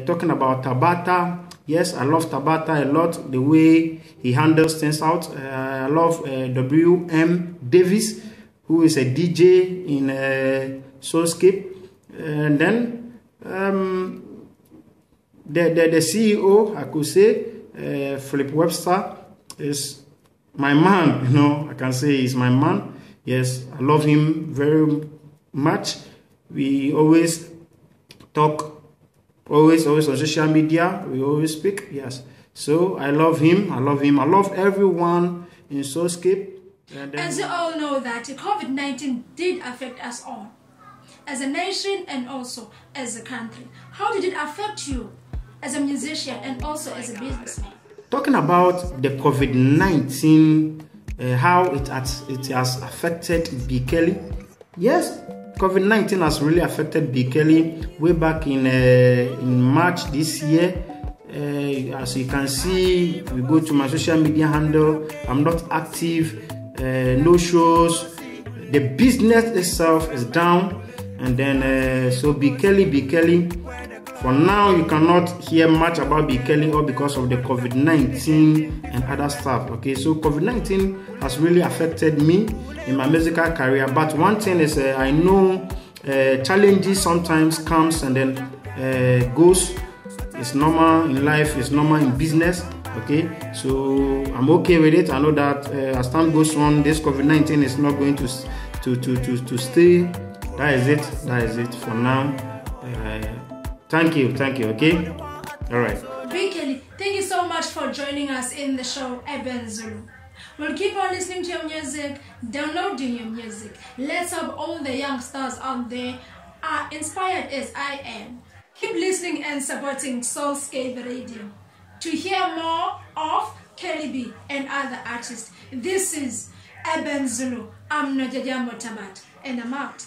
talking about Tabata. Yes, I love Tabata a lot, the way he handles things out. I love W.M. Davis, who is a DJ in Soulscape. And then the CEO, I could say, Philip Webster, is my man. You know, I can say he's my man. Yes, I love him very much. We always talk. Always on social media, we always speak. Yes, so I love him. I love everyone in Soulscape. As you all know that COVID-19 did affect us all, as a nation and also as a country. How did it affect you as a musician and also as a businessman? Talking about the COVID-19, how it has affected B. Kelly. Yes. COVID-19 has really affected B. Kelly way back in March this year. As you can see, we go to my social media handle. I'm not active, no shows. The business itself is down, and then so B. Kelly. For now, you cannot hear much about B. Kelly, all because of the COVID-19 and other stuff. Okay, so COVID-19 has really affected me in my musical career. But one thing is, I know challenges sometimes comes and then goes. It's normal in life. It's normal in business. Okay, so I'm okay with it. I know that as time goes on, this COVID-19 is not going to stay. That is it for now. Thank you, okay? All right. B. Kelly, thank you so much for joining us in the show, Eben Zulu. We'll keep on listening to your music, downloading your music. Let's hope all the young stars out there are inspired as I am. Keep listening and supporting Soulscape Radio. To hear more of Kelly B and other artists, this is Eben Zulu. I'm Nadia Motabat, and I'm out.